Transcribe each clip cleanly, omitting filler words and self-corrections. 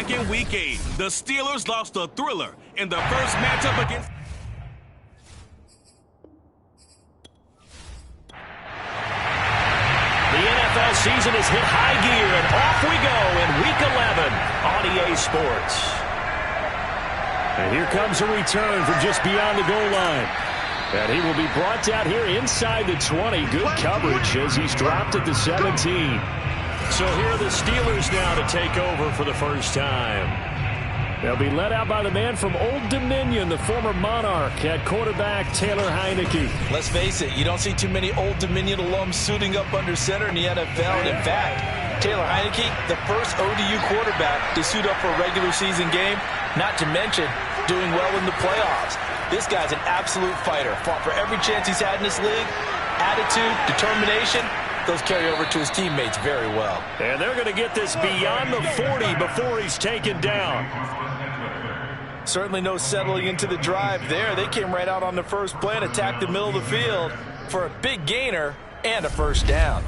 back in Week 8. The Steelers lost a thriller in the first matchup against... The NFL season has hit high gear, and off we go in Week 11 on EA Sports. And here comes a return from just beyond the goal line. And he will be brought down here inside the 20. Good coverage as he's dropped at the 17. So here are the Steelers now to take over for the first time. They'll be led out by the man from Old Dominion, the former Monarch, at quarterback Taylor Heinicke. Let's face it, you don't see too many Old Dominion alums suiting up under center in the NFL. And in fact, Taylor Heinicke, the first ODU quarterback to suit up for a regular season game, not to mention doing well in the playoffs. This guy's an absolute fighter. Fought for every chance he's had in this league. Attitude, determination, those carry over to his teammates very well. And they're going to get this beyond the 40 before he's taken down. Certainly no settling into the drive there. They came right out on the first play and attacked the middle of the field for a big gainer and a first down.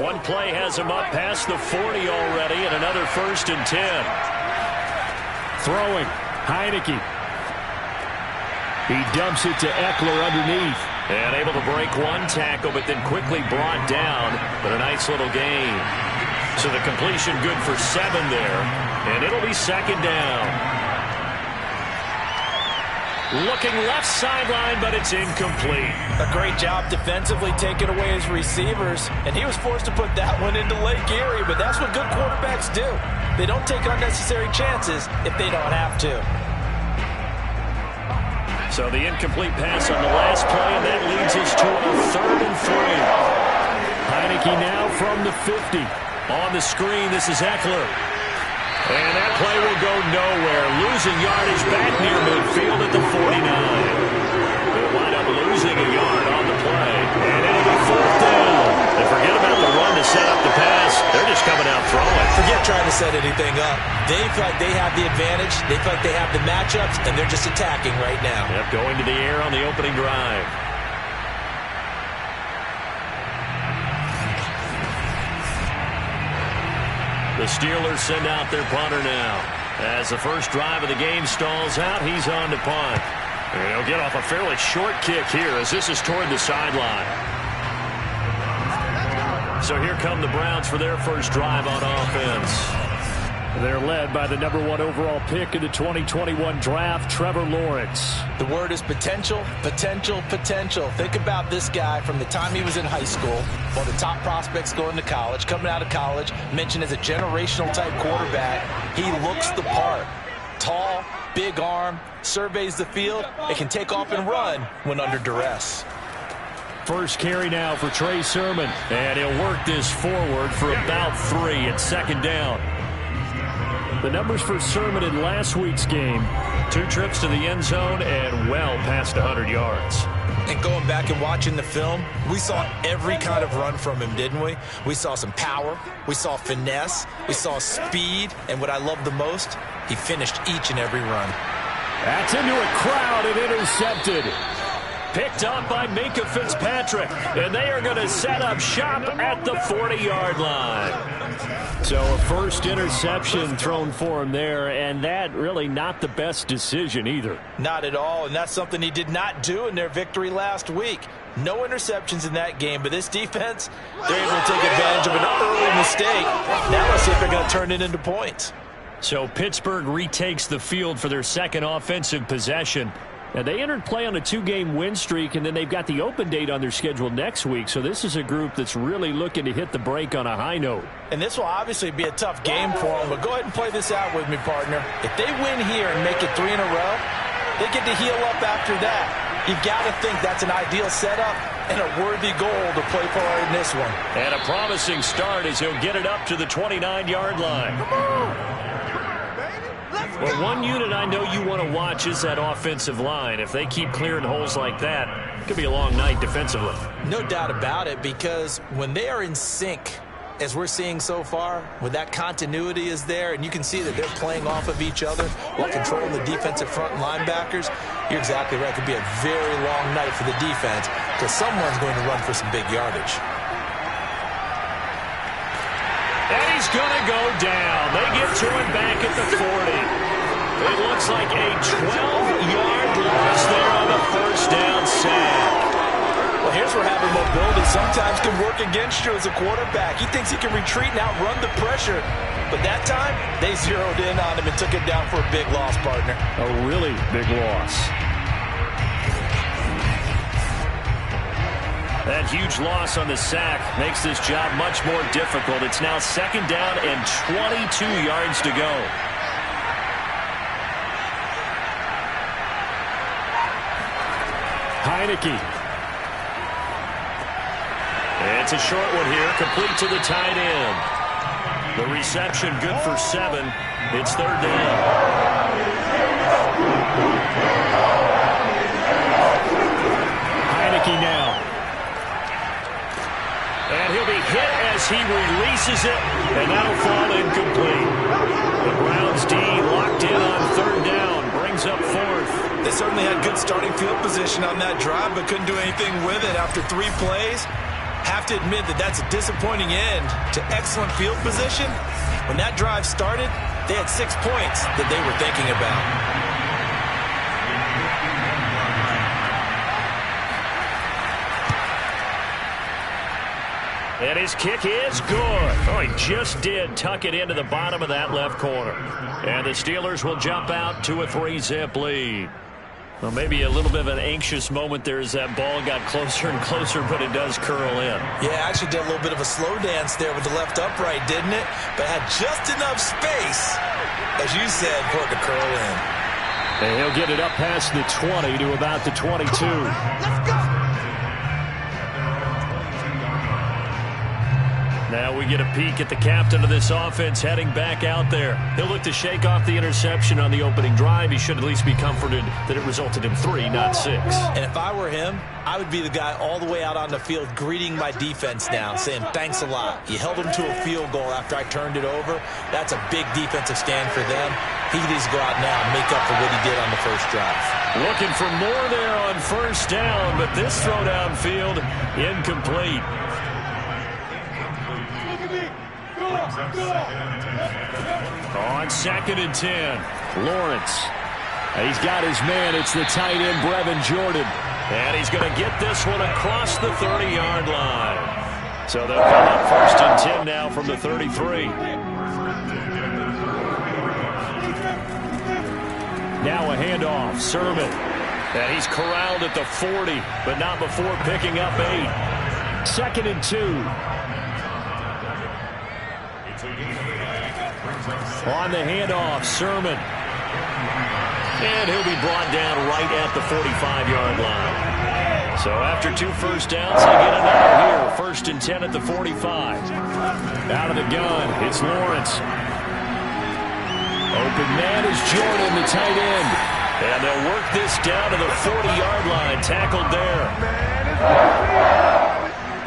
One play has him up past the 40 already, and another 1st and 10. Throwing, Heinicke. He dumps it to Eckler underneath. And able to break one tackle, but then quickly brought down. But a nice little gain. So the completion good for 7 there. And it'll be 2nd down. Looking left sideline, but it's incomplete. A great job defensively taking away his receivers, and he was forced to put that one into Lake Erie, but that's what good quarterbacks do. They don't take unnecessary chances if they don't have to. So the incomplete pass on the last play, and that leads us to a 3rd and 3. Heinicke now from the 50. On the screen, this is Eckler. And that play will go nowhere. Losing yardage back near midfield at the 49. They'll wind up losing a yard on the play. And it'll be 4th down. They forget about the run to set up the pass. They're just coming out throwing. Forget trying to set anything up. They feel like they have the advantage. They feel like they have the matchups, and they're just attacking right now. Yep, going to the air on the opening drive. The Steelers send out their punter now. As the first drive of the game stalls out, he's on to punt. And he'll get off a fairly short kick here as this is toward the sideline. So here come the Browns for their first drive on offense. They're led by the #1 overall pick in the 2021 draft, Trevor Lawrence. The word is potential, potential, potential. Think about this guy from the time he was in high school, one of the top prospects going to college, coming out of college, mentioned as a generational type quarterback. He looks the part. Tall, big arm, surveys the field, and can take off and run when under duress. First carry now for Trey Sermon. And he'll work this forward for about 3 at 2nd down. The numbers for Sermon in last week's game. 2 trips to the end zone and well past 100 yards. And going back and watching the film, we saw every kind of run from him, didn't we? We saw some power, we saw finesse, we saw speed, and what I love the most, he finished each and every run. That's into a crowd and intercepted. Picked up by Minkah Fitzpatrick, and they are going to set up shop at the 40-yard line. So a first interception thrown for him there, and that really not the best decision either. Not at all, and that's something he did not do in their victory last week. No interceptions in that game, but this defense, they're able to take advantage of an early mistake. Now let's see if they're going to turn it into points. So Pittsburgh retakes the field for their second offensive possession. Now, they entered play on a 2-game win streak, and then they've got the open date on their schedule next week. So this is a group that's really looking to hit the break on a high note. And this will obviously be a tough game for them, but go ahead and play this out with me, partner. If they win here and make it 3 in a row, they get to heal up after that. You've got to think that's an ideal setup and a worthy goal to play for in this one. And a promising start as he'll get it up to the 29-yard line. Come on. Well, one unit I know you want to watch is that offensive line. If they keep clearing holes like that, it could be a long night defensively. No doubt about it, because when they are in sync, as we're seeing so far, with that continuity is there, and you can see that they're playing off of each other while controlling the defensive front and linebackers, you're exactly right. It could be a very long night for the defense because someone's going to run for some big yardage. And he's going to go down. They get to him back at the 40. It looks like a 12-yard loss there on the first down sack. Well, here's where having mobility sometimes can work against you as a quarterback. He thinks he can retreat and outrun the pressure. But that time, they zeroed in on him and took it down for a big loss, partner. A really big loss. That huge loss on the sack makes this job much more difficult. It's now 2nd down and 22 yards to go. Heineke. It's a short one here, complete to the tight end. The reception good for 7. It's 3rd down. Heineke now. And he'll be hit as he releases it, and that'll fall incomplete. The Browns D locked in on 3rd down, brings up 4th. They certainly had good starting field position on that drive, but couldn't do anything with it after 3 plays. Have to admit that that's a disappointing end to excellent field position. When that drive started, they had 6 points that they were thinking about. And his kick is good. Oh, he just did tuck it into the bottom of that left corner. And the Steelers will jump out to a 3-zip lead. Well, maybe a little bit of an anxious moment there as that ball got closer and closer, but it does curl in. Yeah, actually did a little bit of a slow dance there with the left upright, didn't it? But had just enough space, as you said, for it to curl in. And he'll get it up past the 20 to about the 22. Let's go! Now we get a peek at the captain of this offense heading back out there. He'll look to shake off the interception on the opening drive. He should at least be comforted that it resulted in 3, not 6. And if I were him, I would be the guy all the way out on the field greeting my defense now, saying thanks a lot. You held them to a field goal after I turned it over. That's a big defensive stand for them. He needs to go out now and make up for what he did on the first drive. Looking for more there on 1st down, but this throw downfield incomplete. On 2nd and 10, Lawrence. He's got his man. It's the tight end, Brevin Jordan. And he's going to get this one across the 30-yard line. So they'll come up 1st and 10 now from the 33. Now a handoff, Sermon. And he's corralled at the 40, but not before picking up 8. 2nd and 2. On the handoff, Sermon. And he'll be brought down right at the 45-yard line. So after 2 first downs, they get another here. 1st and 10 at the 45. Out of the gun, it's Lawrence. Open man is Jordan, the tight end. And they'll work this down to the 40-yard line. Tackled there.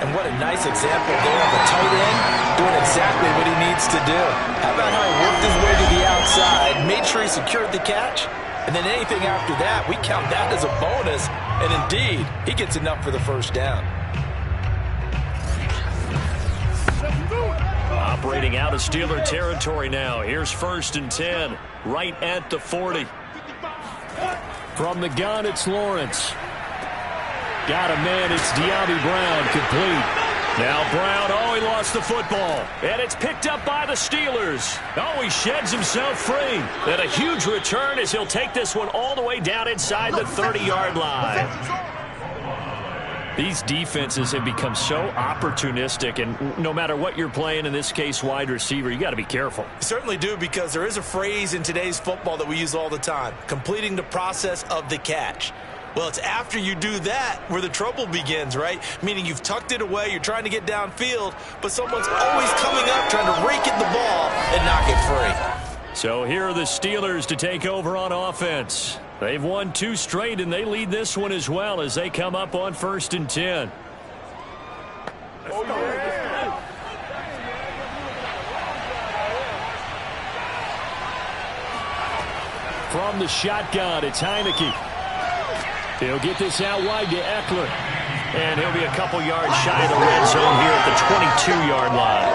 And what a nice example there of a tight end doing exactly what he needs to do. How about how he worked his way to the outside, made sure he secured the catch, and then anything after that, we count that as a bonus. And indeed, he gets enough for the first down. Operating out of Steeler territory now. Here's 1st and 10, right at the 40. From the gun, it's Lawrence. Got a man, it's De'Ami Brown, complete. Now Brown, he lost the football. And it's picked up by the Steelers. He sheds himself free. And a huge return as he'll take this one all the way down inside the 30-yard line. These defenses have become so opportunistic, and no matter what you're playing, in this case wide receiver, you got to be careful. You certainly do, because there is a phrase in today's football that we use all the time, completing the process of the catch. Well, it's after you do that where the trouble begins, right? Meaning you've tucked it away, you're trying to get downfield, but someone's always coming up trying to rake at the ball and knock it free. So here are the Steelers to take over on offense. They've won 2 straight, and they lead this one as well as they come up on 1st and 10. from the shotgun. It's Heineke. He'll get this out wide to Eckler. And he'll be a couple yards shy of the red zone here at the 22-yard line.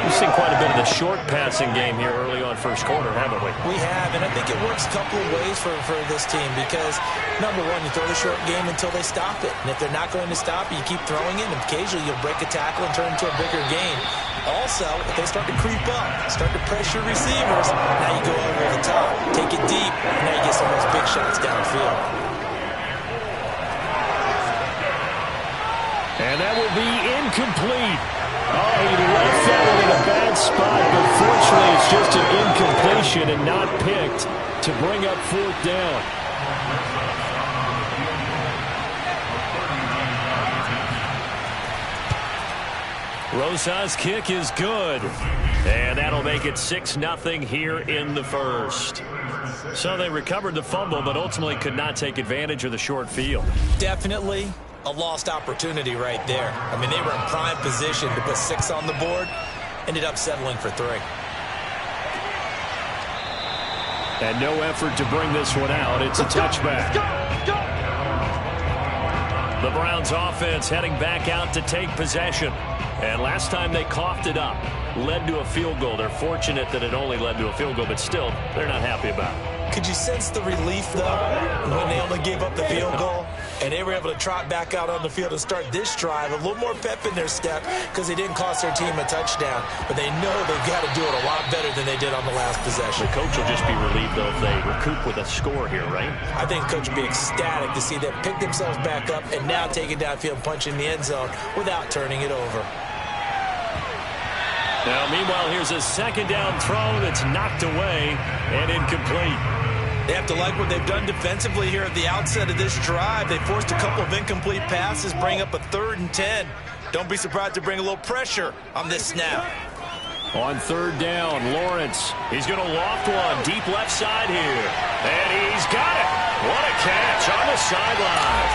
We've seen quite a bit of the short passing game here early on first quarter, haven't we? We have, and I think it works a couple of ways for this team because, number one, you throw the short game until they stop it. And if they're not going to stop it, you keep throwing it, and occasionally you'll break a tackle and turn it into a bigger gain. Also, if they start to creep up, start to pressure receivers, now you go over the top, take it deep, and now you get some of those big shots downfield. And that will be incomplete. Oh, he left that one in a bad spot, but fortunately it's just an incompletion and not picked to bring up fourth down. Rosas' kick is good. And that'll make it 6-0 here in the first. So they recovered the fumble, but ultimately could not take advantage of the short field. Definitely a lost opportunity right there. I mean, they were in prime position to put 6 on the board. Ended up settling for 3. And no effort to bring this one out. It's a touchback. The Browns offense heading back out to take possession. And last time they coughed it up, led to a field goal. They're fortunate that it only led to a field goal, but still, they're not happy about it. Could you sense the relief, though, when they only gave up the field goal? And they were able to trot back out on the field and start this drive. A little more pep in their step because they didn't cost their team a touchdown. But they know they've got to do it a lot better than they did on the last possession. The coach will just be relieved, though, if they recoup with a score here, right? I think the coach will be ecstatic to see them pick themselves back up and now take it downfield, punch in the end zone without turning it over. Now, meanwhile, here's a second down throw that's knocked away and incomplete. They have to like what they've done defensively here at the outset of this drive. They forced a couple of incomplete passes, bring up a 3rd and 10. Don't be surprised to bring a little pressure on this snap. On 3rd down, Lawrence. He's going to loft one deep left side here. And he's got it. What a catch on the sideline.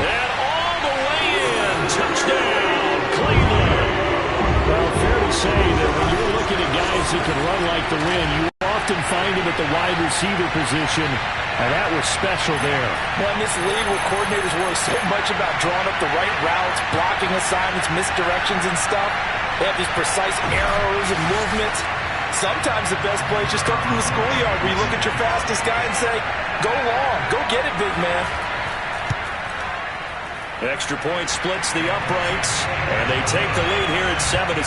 And all the way in. Touchdown, Cleveland. Well, fair to say that when you're looking at guys who can run like the wind, you often find him at the wide receiver position, and that was special there. Well, in this league where coordinators worry so much about drawing up the right routes, blocking assignments, misdirections and stuff, they have these precise arrows and movements. Sometimes the best play is just up from the schoolyard where you look at your fastest guy and say, go long, go get it, big man. Extra point splits the uprights, and they take the lead here at 7-6.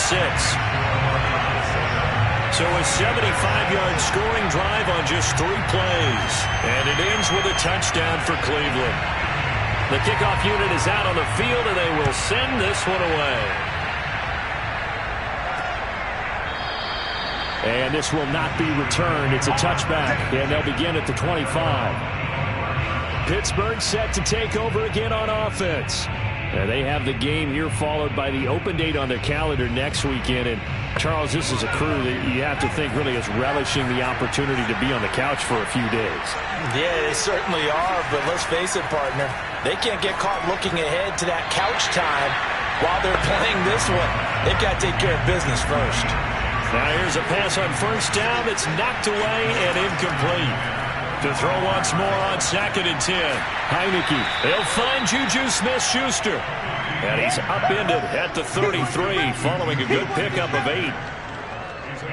So a 75-yard scoring drive on just 3 plays. And it ends with a touchdown for Cleveland. The kickoff unit is out on the field, and they will send this one away. And this will not be returned. It's a touchback, and they'll begin at the 25. Pittsburgh set to take over again on offense. And they have the game here followed by the open date on their calendar next weekend. And, Charles, this is a crew that you have to think really is relishing the opportunity to be on the couch for a few days. Yeah, they certainly are, but let's face it, partner. They can't get caught looking ahead to that couch time while they're playing this one. They've got to take care of business first. Now here's a pass on 1st down. It's knocked away and incomplete. To throw once more on 2nd and 10. Heineke. He'll find Juju Smith-Schuster. And he's upended at the 33 following a good pickup of 8.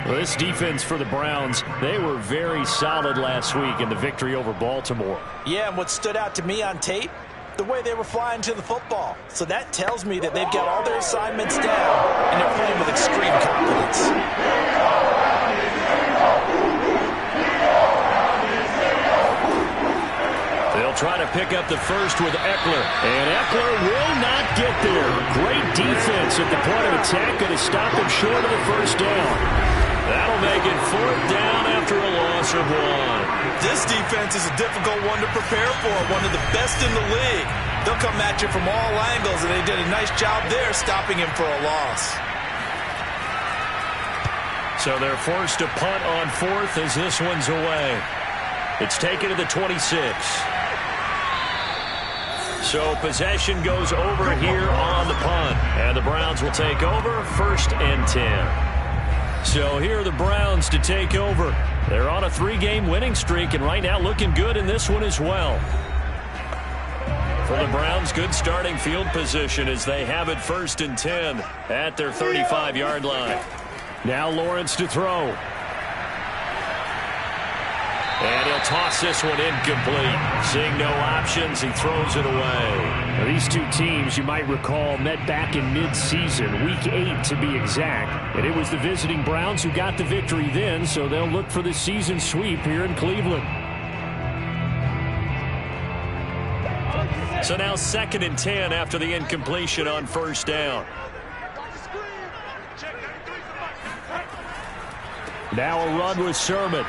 Well, this defense for the Browns, they were very solid last week in the victory over Baltimore. Yeah, and what stood out to me on tape, the way they were flying to the football. So that tells me that they've got all their assignments down, and they're playing with extreme confidence. They'll try to pick up the first with Eckler. And Eckler will not get there. Great defense at the point of attack. Going to stop him short of the 1st down. That'll make it 4th down after a loss of 1. This defense is a difficult one to prepare for. One of the best in the league. They'll come at you from all angles, and they did a nice job there stopping him for a loss. So they're forced to punt on 4th as this one's away. It's taken to the 26. So possession goes over here on the punt. And the Browns will take over 1st and 10. So here are the Browns to take over. They're on a 3-game winning streak, and right now looking good in this one as well. For the Browns, good starting field position as they have it 1st and 10 at their 35-yard line. Now Lawrence to throw. And he'll toss this one incomplete. Seeing no options, he throws it away. Now, these two teams, you might recall, met back in mid-season, Week 8 to be exact. And it was the visiting Browns who got the victory then, so they'll look for the season sweep here in Cleveland. So now 2nd and 10 after the incompletion on 1st down. Now a run with Sermon.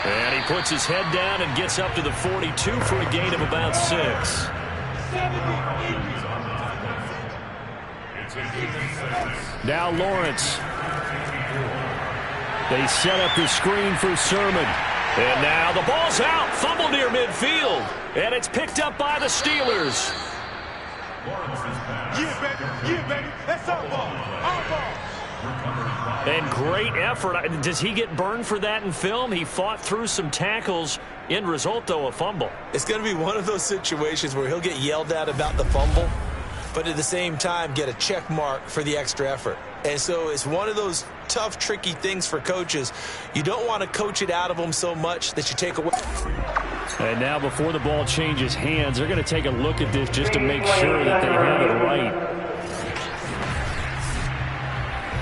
And he puts his head down and gets up to the 42 for a gain of about 6. Now Lawrence. They set up the screen for Sermon. And now the ball's out. Fumble near midfield. And it's picked up by the Steelers. Yeah, baby. That's our ball. Our ball. And great effort. Does he get burned for that in film? He fought through some tackles. End result, though, a fumble. It's going to be one of those situations where he'll get yelled at about the fumble, but at the same time get a check mark for the extra effort. And so it's one of those tough, tricky things for coaches. You don't want to coach it out of them so much that you take away. And now before the ball changes hands, they're going to take a look at this just to make sure that they have it right.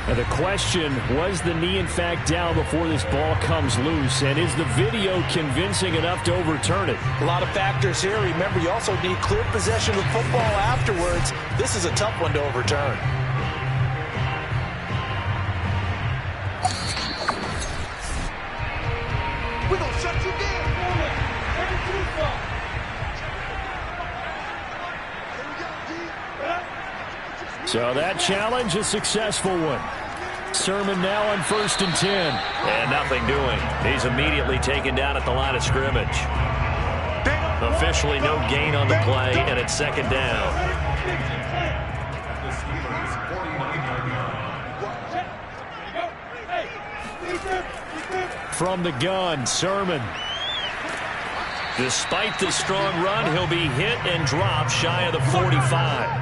Now the question, was the knee in fact down before this ball comes loose? And is the video convincing enough to overturn it? A lot of factors here. Remember, you also need clear possession of the football afterwards. This is a tough one to overturn. We're going to shut you down. So that challenge, a successful one. Sermon now on 1st and 10. And nothing doing. He's immediately taken down at the line of scrimmage. Officially no gain on the play, and it's 2nd down. From the gun, Sermon. Despite the strong run, he'll be hit and dropped shy of the 45.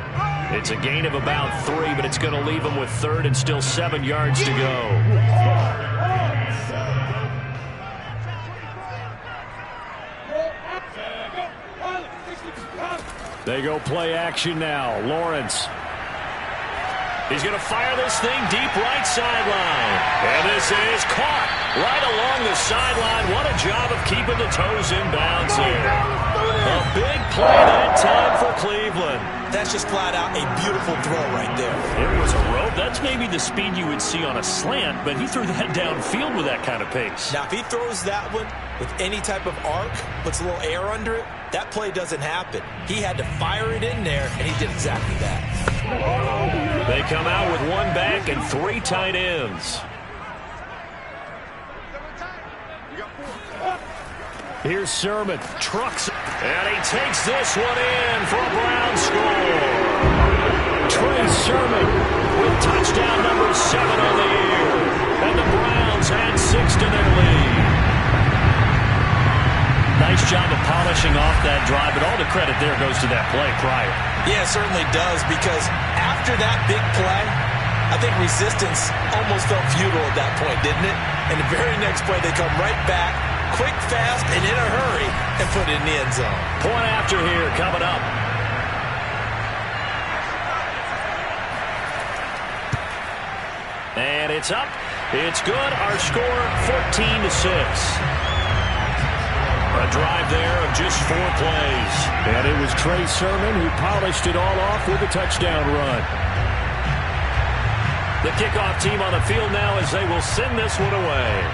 It's a gain of about 3, but it's going to leave him with 3rd and still 7 yards to go. They go play action now. Lawrence. He's going to fire this thing deep right sideline. And this is caught right along the sideline. What a job of keeping the toes in bounds here. A big play that time for Cleveland. That's just flat out a beautiful throw right there. It was a rope. That's maybe the speed you would see on a slant, but he threw that downfield with that kind of pace. Now, if he throws that one with any type of arc, puts a little air under it, that play doesn't happen. He had to fire it in there, and he did exactly that. They come out with 1 back and 3 tight ends. Here's Sermon. Trucks. And he takes this one in for a Brown score. Trey Sermon with touchdown number 7 on the year. And the Browns add 6 to their lead. Nice job of polishing off that drive, but all the credit there goes to that play prior. Yeah, it certainly does, because after that big play, I think resistance almost felt futile at that point, didn't it? And the very next play, they come right back, quick, fast, and in a hurry, and put it in the end zone. Point after here coming up. And it's up. It's good. Our score, 14-6. A drive there of just 4 plays. And it was Trey Sermon who polished it all off with a touchdown run. The kickoff team on the field now as they will send this one away.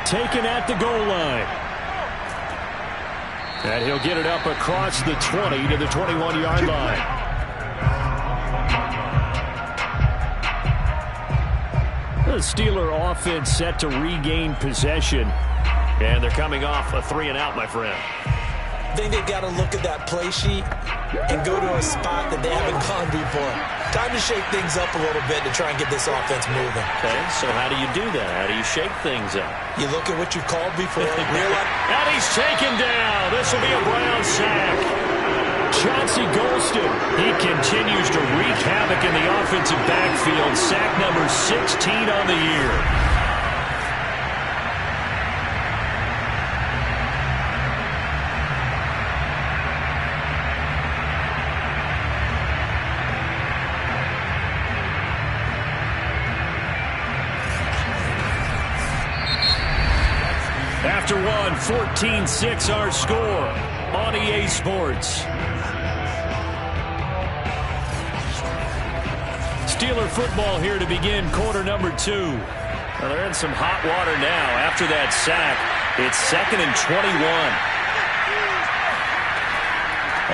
Taken at the goal line. And he'll get it up across the 20 to the 21-yard line. The Steeler offense set to regain possession. And they're coming off a 3-and-out, my friend. I think they've got to look at that play sheet and go to a spot that they haven't gone before. Time to shake things up a little bit to try and get this offense moving. Okay, so how do you do that? How do you shake things up? You look at what you called before. And he's taken down. This will be a Brown sack. Chauncey Golston, he continues to wreak havoc in the offensive backfield. Sack number 16 on the year. After one, 14-6 our score on EA Sports. Steeler football here to begin quarter number 2. Well, they're in some hot water now after that sack. It's 2nd and 21.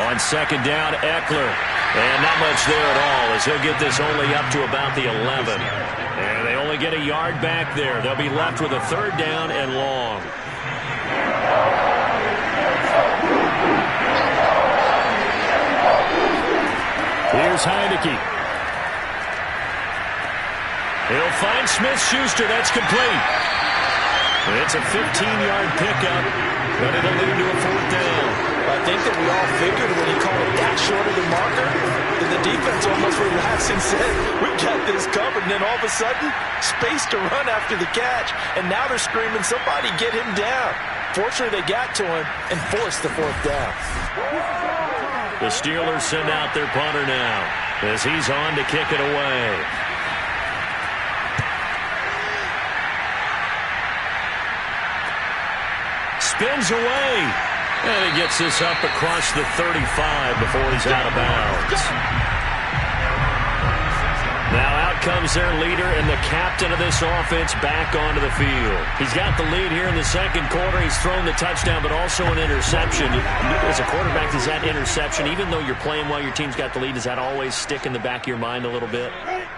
On second down, Eckler. And not much there at all as he'll get this only up to about the 11. And they only get a yard back there. They'll be left with a 3rd down and long. Here's Heineke. He'll find Smith-Schuster. That's complete. It's a 15-yard pickup, but it'll lead to a 4th down. I think that we all figured when he called it that short of the marker, that the defense almost relaxed and said, we got this covered. And then all of a sudden, space to run after the catch. And now they're screaming, somebody get him down. Fortunately, they got to him and forced the 4th down. The Steelers send out their punter now as he's on to kick it away. Spins away. And he gets this up across the 35 before he's out of bounds. Now out comes their leader and the captain of this offense back onto the field. He's got the lead here in the second quarter. He's thrown the touchdown, but also an interception. As a quarterback, does that interception, even though you're playing while your team's got the lead, does that always stick in the back of your mind a little bit?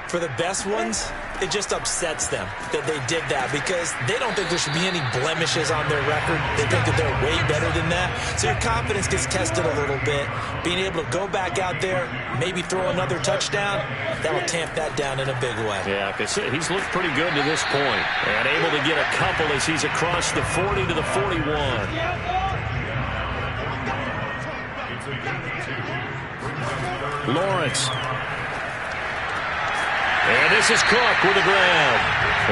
For the best ones, it just upsets them that they did that because they don't think there should be any blemishes on their record. They think that they're way better than that. So your confidence gets tested a little bit. Being able to go back out there, maybe throw another touchdown, that will tamp that down in a big way. Yeah, because he's looked pretty good to this point. And able to get a couple as he's across the 40 to the 41. Lawrence. And this is Cook with the grab.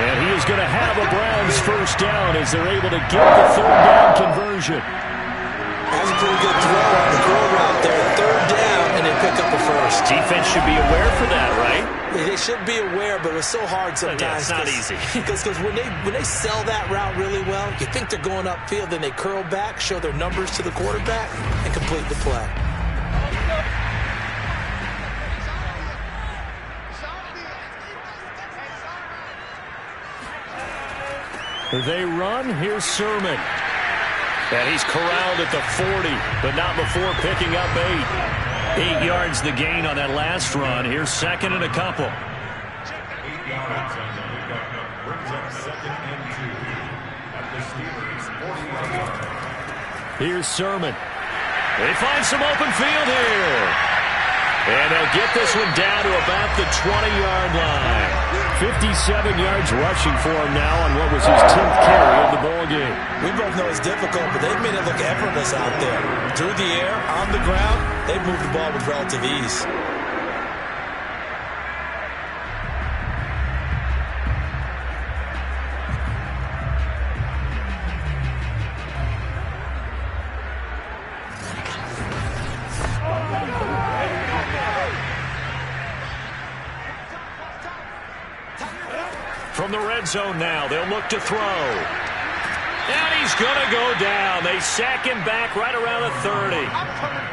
And he is going to have a Browns 1st down as they're able to get the 3rd down conversion. That's a pretty good throw on the curl route there. 3rd down, and they pick up a 1st. Defense should be aware for that, right? They should be aware, but it was so hard sometimes. Yeah, it's not easy. Because when they sell that route really well, you think they're going upfield, then they curl back, show their numbers to the quarterback, and complete the play. They run. Here's Sermon. And he's corralled at the 40, but not before picking up 8. 8 yards the gain on that last run. Here's 2nd and a couple. 8 yards on the pickup. Brings up 2nd and 2 at the Steelers' 40-yard line. Here's Sermon. They find some open field here. And they'll get this one down to about the 20-yard line. 57 yards rushing for him now on what was his 10th carry of the ball game. We both know it's difficult, but they've made it look effortless out there. Through the air, on the ground, they've moved the ball with relative ease. From the red zone now, they'll look to throw. And he's going to go down. They sack him back right around the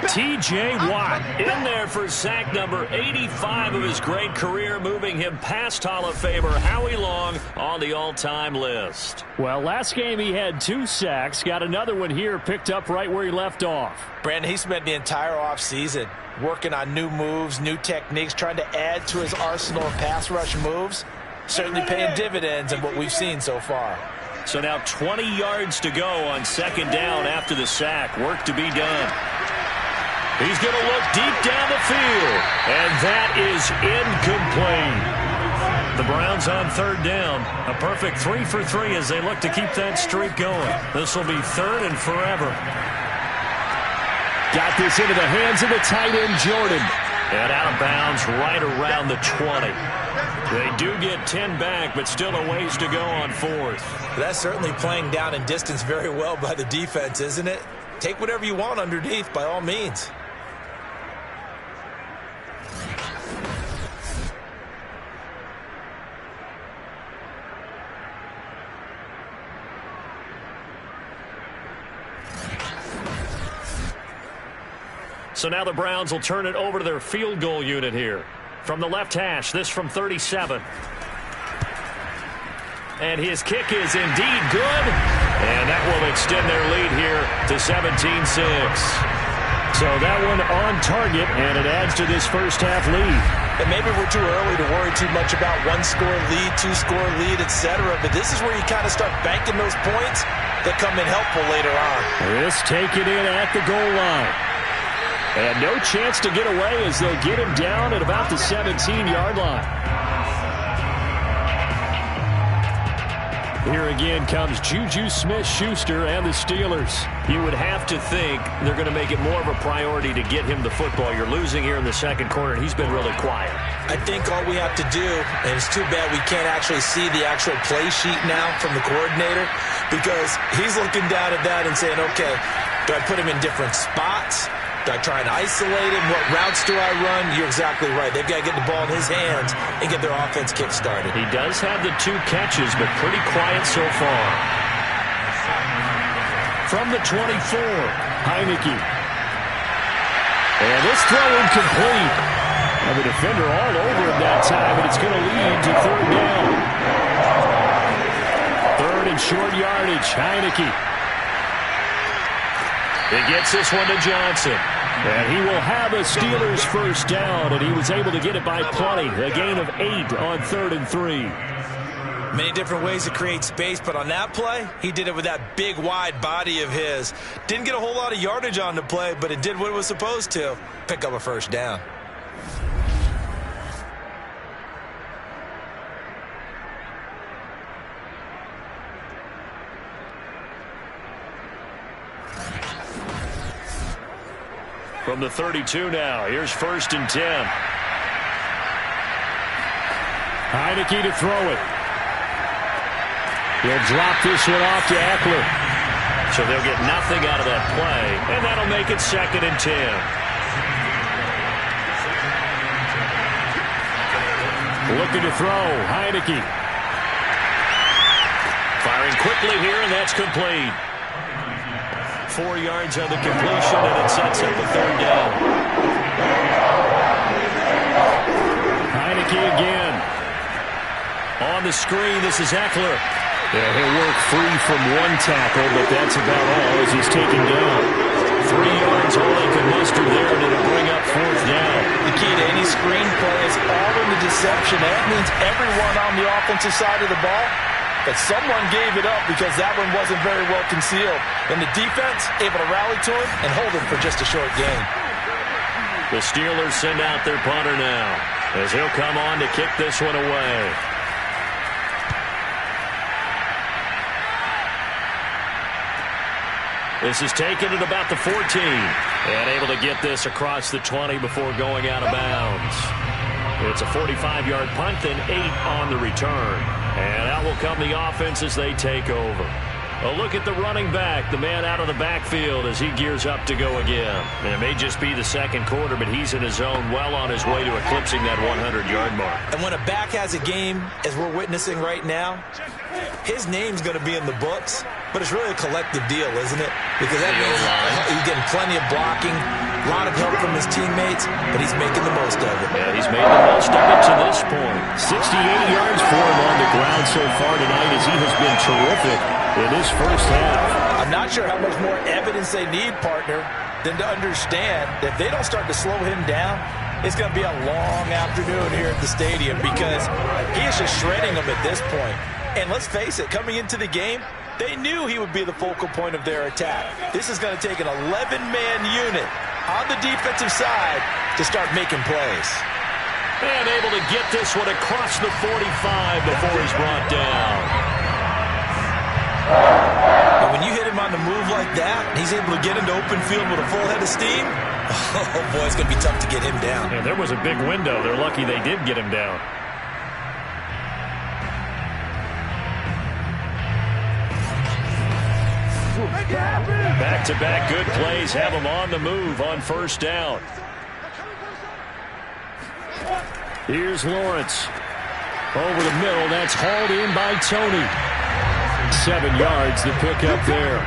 30. T.J. Watt in there for sack number 85 of his great career, moving him past Hall of Famer Howie Long on the all-time list. Well, last game he had 2 sacks. Got another one here picked up right where he left off. Brandon, he spent the entire offseason working on new moves, new techniques, trying to add to his arsenal of pass rush moves. Certainly paying dividends in what we've seen so far. So now 20 yards to go on 2nd down after the sack. Work to be done. He's going to look deep down the field, and that is incomplete. The Browns on third down. A perfect 3 for 3 as they look to keep that streak going. This will be third and forever. Got this into the hands of the tight end, Jordan. And out of bounds right around the 20. They do get 10 back, but still a ways to go on fourth. That's certainly playing down in distance very well by the defense, isn't it? Take whatever you want underneath, by all means. So now the Browns will turn it over to their field goal unit here. From the left hash, this from 37. And his kick is indeed good. And that will extend their lead here to 17-6. So that one on target, and it adds to this first half lead. And maybe we're too early to worry too much about one-score lead, two-score lead, etc. But this is where you kind of start banking those points that come in helpful later on. This taken in at the goal line. And no chance to get away as they'll get him down at about the 17-yard line. Here again comes Juju Smith-Schuster and the Steelers. You would have to think they're going to make it more of a priority to get him the football. You're losing here in the second quarter, and he's been really quiet. I think all we have to do, and it's too bad we can't actually see the actual play sheet now from the coordinator, because he's looking down at that and saying, okay, do I put him in different spots? Do I try and isolate him? What routes do I run? You're exactly right. They've got to get the ball in his hands and get their offense kick-started. He does have the 2 catches, but pretty quiet so far. From the 24, Heineke. And this throw incomplete. And the defender all over him that time, and it's going to lead to third down. Third and short yardage, Heineke. He gets this one to Johnson. And he will have a Steelers first down, and he was able to get it by plenty. A gain of 8 on 3rd and 3. Many different ways to create space, but on that play, he did it with that big, wide body of his. Didn't get a whole lot of yardage on the play, but it did what it was supposed to. Pick up a first down. From the 32 now, here's 1st and 10. Heineke to throw it. He'll drop this one off to Eckler. So they'll get nothing out of that play, and that'll make it 2nd and 10. Looking to throw, Heineke. Firing quickly here, and that's complete. 4 yards on the completion, and it sets up a 3rd down. Heineke again. On the screen, this is Eckler. Yeah, he'll work free from one tackle, but that's about all as he's taken down. 3 yards, all they can muster there, and it'll bring up 4th down. The key to any screen play is all in the deception. That means everyone on the offensive side of the ball, but someone gave it up because that one wasn't very well concealed. And the defense able to rally to him and hold him for just a short gain. The Steelers send out their punter now as he'll come on to kick this one away. This is taken at about the 14 and able to get this across the 20 before going out of bounds. It's a 45-yard punt and 8 on the return. And out will come the offense as they take over. A look at the running back, the man out of the backfield as he gears up to go again. And it may just be the second quarter, but he's in his zone, well on his way to eclipsing that 100-yard mark. And when a back has a game, as we're witnessing right now, his name's going to be in the books, but it's really a collective deal, isn't it? Because that means he's getting plenty of blocking, a lot of help from his teammates, but he's making the most of it. Yeah, he's made the most of it to this point. 68 yards for him on the ground so far tonight as he has been terrific in this first half. I'm not sure how much more evidence they need, partner, than to understand that if they don't start to slow him down, it's going to be a long afternoon here at the stadium because he is just shredding them at this point. And let's face it, coming into the game, they knew he would be the focal point of their attack. This is going to take an 11-man unit on the defensive side to start making plays. And able to get this one across the 45 before he's brought down. And when you hit him on the move like that, he's able to get into open field with a full head of steam. Oh, boy, it's going to be tough to get him down. And there was a big window. They're lucky they did get him down. Back-to-back good plays have him on the move on first down. Here's Lawrence. Over the middle, that's hauled in by Tony. 7 yards to pick up there.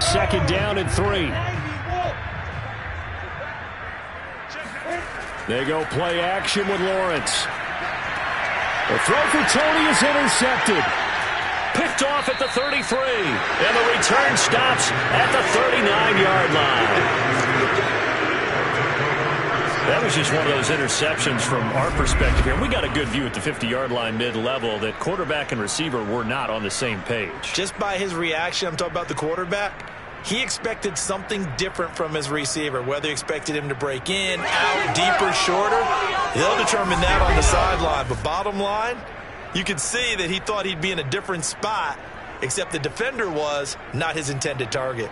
Second down and 3. They go play action with Lawrence. The throw for Tony is intercepted. Picked off at the 33. And the return stops at the 39-yard line. That was just one of those interceptions from our perspective here. We got a good view at the 50-yard line mid-level that quarterback and receiver were not on the same page. Just by his reaction, I'm talking about the quarterback, he expected something different from his receiver, whether he expected him to break in, out, deeper, shorter. He'll determine that on the sideline. But bottom line, you can see that he thought he'd be in a different spot, except the defender was not his intended target.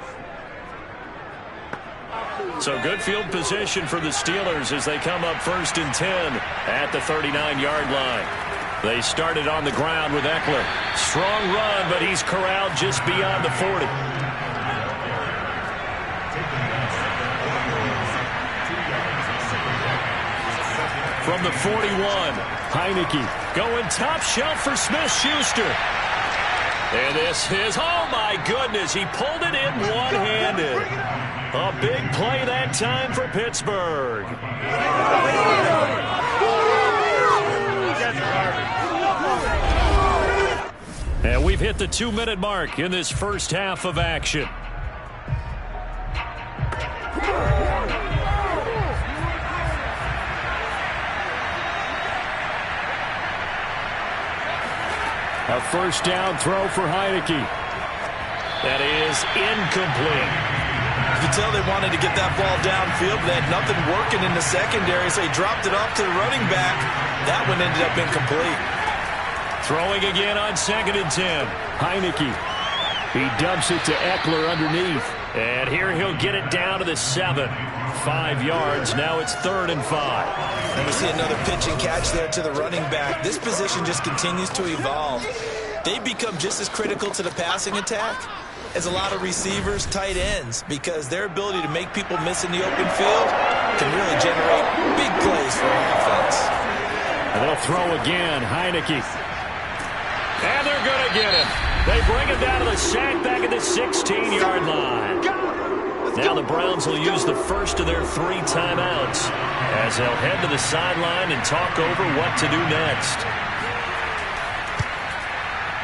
So good field position for the Steelers as they come up 1st and 10 at the 39-yard line. They started on the ground with Eckler. Strong run, but he's corralled just beyond the 40. From the 41, Heineke going top shelf for Smith-Schuster. And this is, oh my goodness, he pulled it in one-handed. A big play that time for Pittsburgh. And we've hit the 2-minute mark in this first half of action. A first down throw for Heineke. That is incomplete. You can tell they wanted to get that ball downfield. They had nothing working in the secondary, so he dropped it off to the running back. That one ended up incomplete. Throwing again on 2nd and 10. Heineke. He dumps it to Eckler underneath. And here he'll get it down to the 7. 5 yards. Now it's 3rd and 5. And we see another pitch and catch there to the running back. This position just continues to evolve. They become just as critical to the passing attack as a lot of receivers, tight ends, because their ability to make people miss in the open field can really generate big plays for an offense. And they'll throw again. Heineke. And they're going to get him. They bring him down to the sack back at the 16-yard line. Now the Browns will use the first of their 3 timeouts as they'll head to the sideline and talk over what to do next.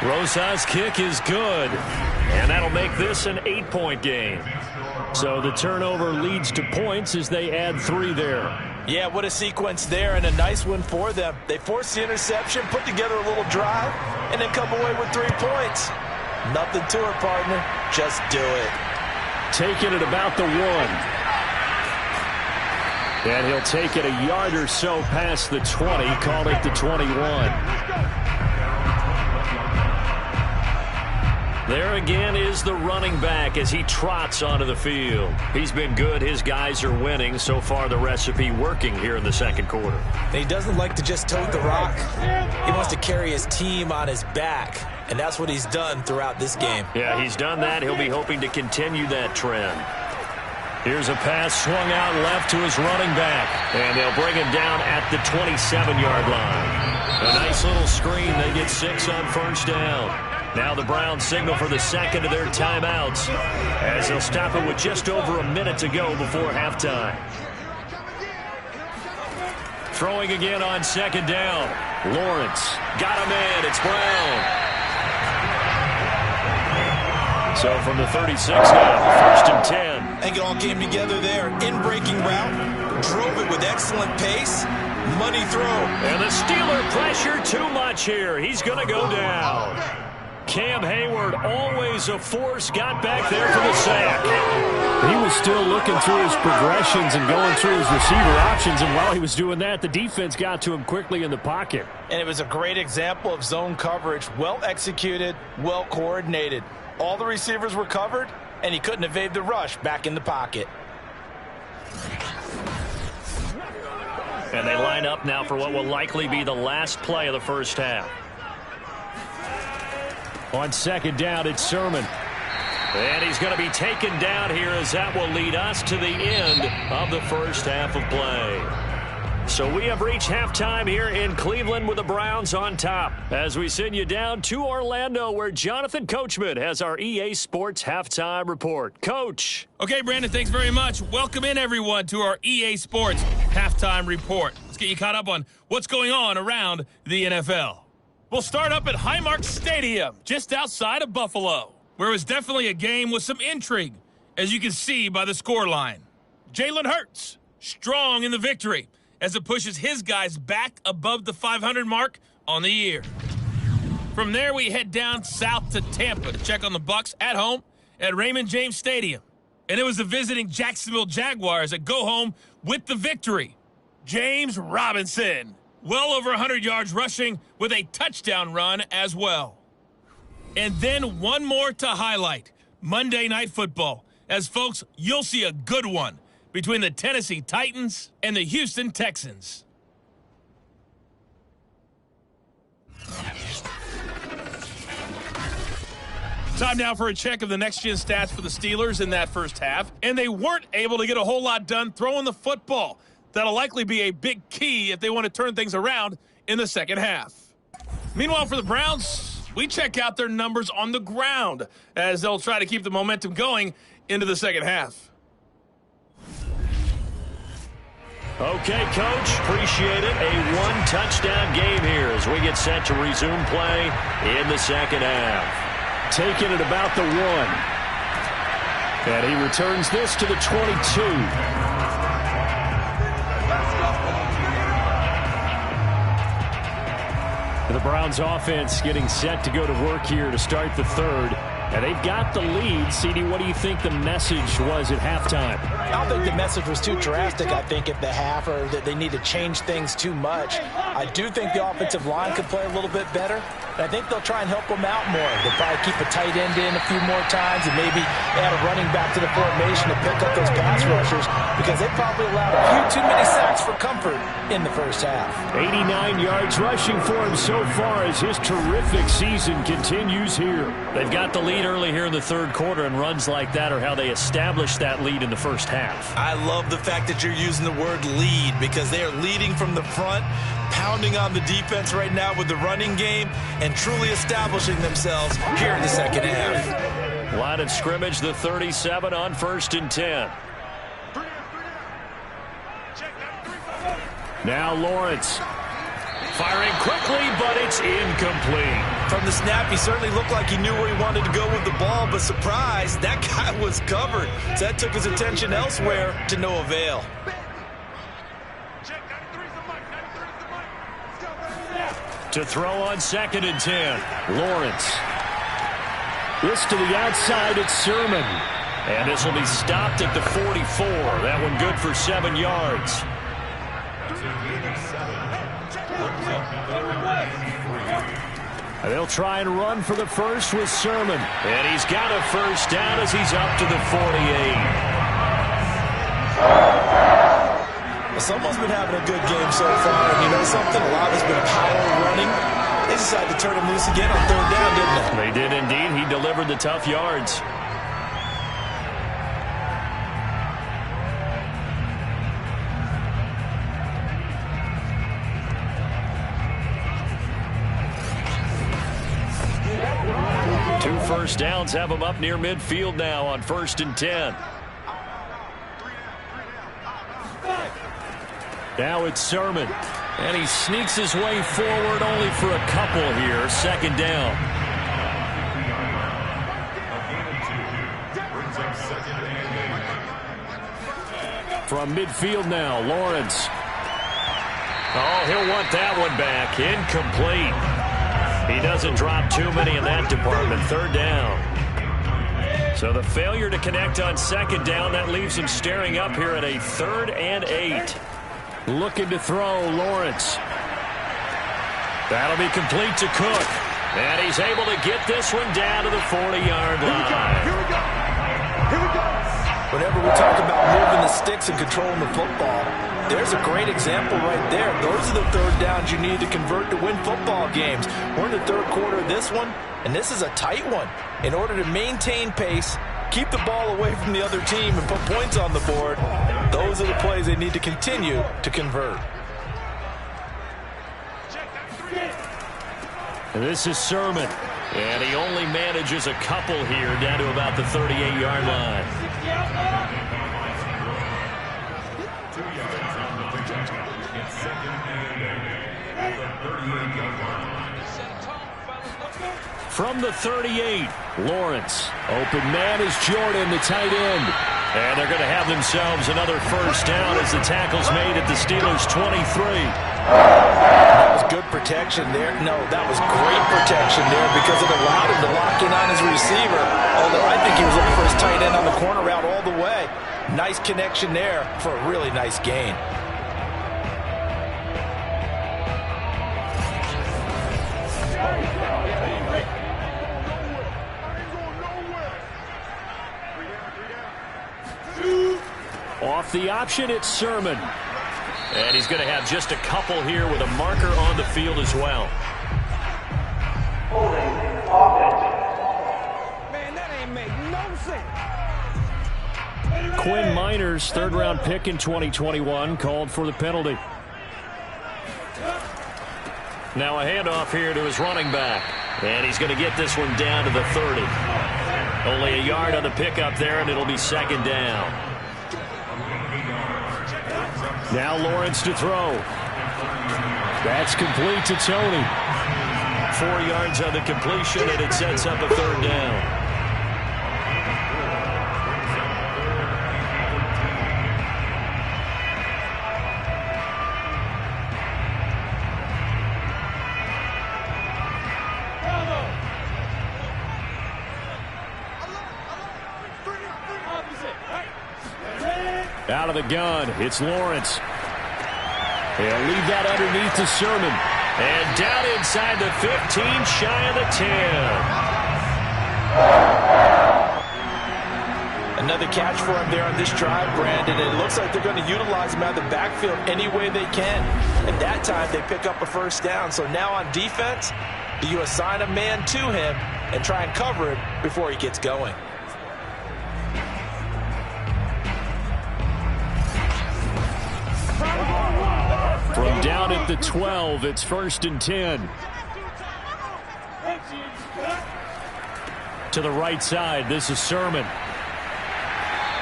Rosas' kick is good, and that'll make this an 8-point game. So the turnover leads to points as they add 3 there. Yeah, what a sequence there, and a nice one for them. They force the interception, put together a little drive, and then come away with 3 points. Nothing to it, partner. Just do it. Taking it about the 1. And he'll take it a yard or so past the 20, call it the 21. There again is the running back as he trots onto the field. He's been good. His guys are winning. So far, the recipe working here in the second quarter. And he doesn't like to just tote the rock. He wants to carry his team on his back, and that's what he's done throughout this game. Yeah, he's done that. He'll be hoping to continue that trend. Here's a pass swung out left to his running back, and they'll bring him down at the 27-yard line. A nice little screen. They get 6 on first down. Now the Browns signal for the second of their timeouts as they'll stop it with just over a minute to go before halftime. Throwing again on 2nd down. Lawrence got him in. It's Brown. So from the 36 now, 1st and 10. I think it all came together there. In-breaking route. drove it with excellent pace. Money throw. And the Steeler pressure too much here. He's going to go down. Cam Hayward, always a force, got back there for the sack. He was still looking through his progressions and going through his receiver options, and while he was doing that, the defense got to him quickly in the pocket. And it was a great example of zone coverage. Well executed, well coordinated. All the receivers were covered, and he couldn't evade the rush back in the pocket. And they line up now for what will likely be the last play of the first half. On second down, it's Sermon. And he's going to be taken down here as that will lead us to the end of the first half of play. So we have reached halftime here in Cleveland with the Browns on top as we send you down to Orlando where Jonathan Coachman has our EA Sports Halftime Report. Coach. Okay, Brandon, thanks very much. Welcome in, everyone, to our EA Sports Halftime Report. Let's get you caught up on what's going on around the NFL. We'll start up at Highmark Stadium, just outside of Buffalo, where it was definitely a game with some intrigue, as you can see by the scoreline. Jalen Hurts, strong in the victory, as it pushes his guys back above the 500 mark on the year. From there, we head down south to Tampa to check on the Bucs at home at Raymond James Stadium. And it was the visiting Jacksonville Jaguars that go home with the victory. James Robinson, well over 100 yards rushing with a touchdown run as well. And then one more to highlight, Monday Night Football. As folks, you'll see a good one between the Tennessee Titans and the Houston Texans. Time now for a check of the next-gen stats for the Steelers in that first half. And they weren't able to get a whole lot done throwing the football. That'll likely be a big key if they want to turn things around in the second half. Meanwhile, for the Browns, we check out their numbers on the ground as they'll try to keep the momentum going into the second half. Okay, Coach, appreciate it. A one-touchdown game here as we get set to resume play in the second half. Taking it about the 1. And he returns this to the 22. The Browns offense getting set to go to work here to start the third. And they've got the lead. CD, what do you think the message was at halftime? I don't think the message was too drastic, I think, at the half, or that they need to change things too much. I do think the offensive line could play a little bit better. And I think they'll try and help them out more. They'll probably keep a tight end in a few more times and maybe add a running back to the formation to pick up those pass rushers because they probably allowed a few too many sacks for comfort in the first half. 89 yards rushing for him so far as his terrific season continues here. They've got the lead early here in the third quarter, and runs like that are how they establish that lead in the first half. I love the fact that you're using the word lead because they are leading from the front, pounding on the defense right now with the running game, and truly establishing themselves here in the second half. Line of scrimmage, the 37 on 1st and 10. Now Lawrence. Firing quickly, but it's incomplete. From the snap, he certainly looked like he knew where he wanted to go with the ball, but surprise, that guy was covered. So that took his attention elsewhere to no avail. To throw on 2nd and 10. Lawrence. This to the outside, it's Sermon. And this will be stopped at the 44. That one good for 7 yards. They'll try and run for the first with Sermon. And he's got a first down as he's up to the 48. Someone's been having a good game so far, and you know something? A lot has been power running. They decided to turn him loose again on 3rd down, didn't they? They did indeed. He delivered the tough yards. Two first downs have him up near midfield now on 1st and 10. Now it's Sermon. And he sneaks his way forward only for a couple here. 2nd down. From midfield now, Lawrence. Oh, he'll want that one back. Incomplete. He doesn't drop too many in that department. Third down. So the failure to connect on second down, that leaves him staring up here at a 3rd and 8. Looking to throw, Lawrence. That'll be complete to Cook. And he's able to get this one down to the 40-yard line. Here we go. Whenever we talk about moving the sticks and controlling the football, there's a great example right there. Those are the third downs you need to convert to win football games. We're in the third quarter of this one, and this is a tight one. In order to maintain pace, keep the ball away from the other team, and put points on the board, those are the plays they need to continue to convert. And this is Sermon. And he only manages a couple here down to about the 38-yard line. 2 yards on the pickup. It's 2nd and 8 at the 38-yard line. From the 38, Lawrence. Open man is Jordan, the tight end. And they're going to have themselves another first down as the tackle's made at the Steelers' 23. That was good protection there. No, that was great protection there because it allowed him to lock in on his receiver. Although I think he was looking for his tight end on the corner route all the way. Nice connection there for a really nice gain. Off the option, it's Sermon. And he's going to have just a couple here with a marker on the field as well. Man, that ain't make no sense. Quinn Miners, third-round pick in 2021, called for the penalty. Now a handoff here to his running back. And he's going to get this one down to the 30. Only a yard on the pickup there, and it'll be second down. Now Lawrence to throw. That's complete to Tony. 4 yards on the completion, and it sets up a third down. Out of the gun, it's Lawrence. He'll leave that underneath to Sermon. And down inside the 15, shy of the 10. Another catch for him there on this drive, Brandon. And it looks like they're going to utilize him out of the backfield any way they can. And that time they pick up a first down. So now on defense, do you assign a man to him and try and cover him before he gets going? From down at the 12, it's 1st and 10. To the right side, this is Sermon.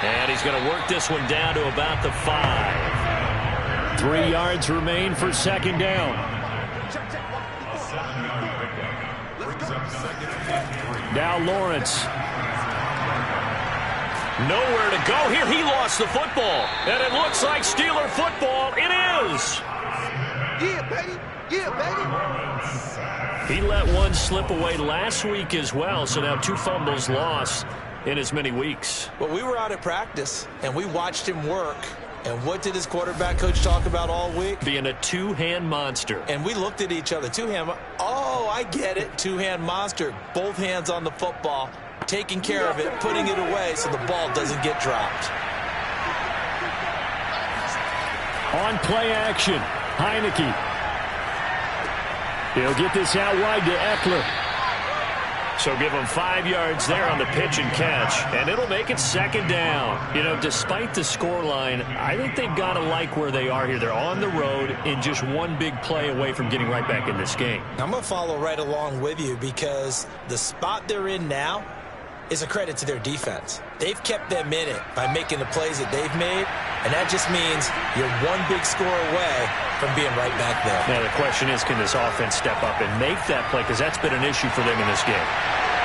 And he's going to work this one down to about the 5. 3 yards remain for second down. Now Lawrence. Nowhere to go here. He lost the football. And it looks like Steeler football. It is. Yeah, baby. Yeah, baby. He let one slip away last week as well, so now 2 fumbles lost in as many weeks. Well, we were out at practice, and we watched him work. And what did his quarterback coach talk about all week? Being a two-hand monster. And we looked at each other. Two-hand. Oh, I get it. Two-hand monster. Both hands on the football, taking care of it, putting it away so the ball doesn't get dropped. On play action, Heineke. He'll get this out wide to Eckler. So give him 5 yards there on the pitch and catch, and it'll make it second down. You know, despite the scoreline, I think they've got to like where they are here. They're on the road and just one big play away from getting right back in this game. I'm going to follow right along with you because the spot they're in now is a credit to their defense. They've kept them in it by making the plays that they've made, and that just means you're one big score away from being right back there. Now the question is, can this offense step up and make that play? Because that's been an issue for them in this game.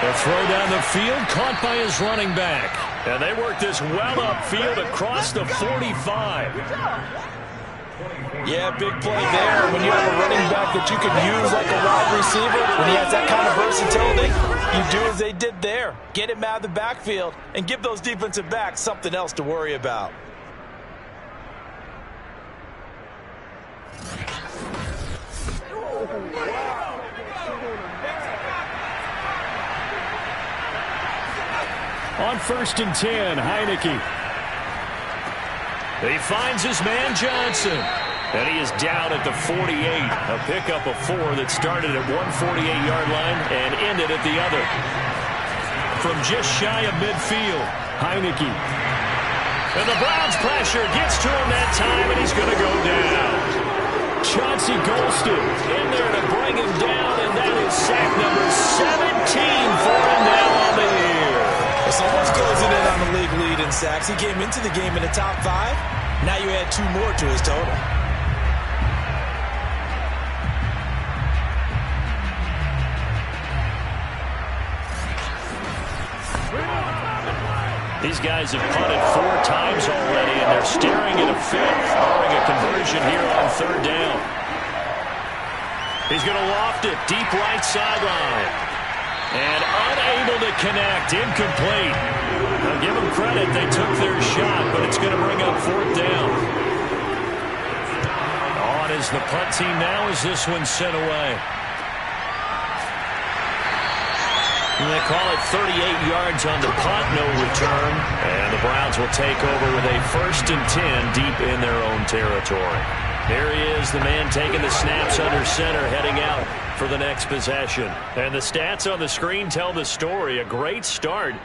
The throw down the field, caught by his running back. And they work this well upfield across the 45. Yeah, big play there. When you have a running back that you can use like a wide receiver, when he has that kind of versatility, you do as they did there. Get him out of the backfield and give those defensive backs something else to worry about. On 1st and 10, Heineke. He finds his man Johnson. And he is down at the 48. A pickup of 4 that started at 148-yard line and ended at the other. From just shy of midfield, Heineke. And the Browns pressure gets to him that time, and he's going to go down. Chauncey Golston in there to bring him down, and that is sack number 17 for him now on the year. Someone's closing in on the league lead in sacks. He came into the game in the top 5. Now you add 2 more to his total. These guys have punted 4 times already, and they're staring at a 5th, barring a conversion here on 3rd down. He's going to loft it deep right sideline. And unable to connect, incomplete. Now give them credit, they took their shot, but it's going to bring up 4th down. On is the punt team now as this one's sent away. And they call it 38 yards on the punt, no return. And the Browns will take over with a 1st and 10 deep in their own territory. There he is, the man taking the snaps under center, heading out for the next possession. And the stats on the screen tell the story. A great start.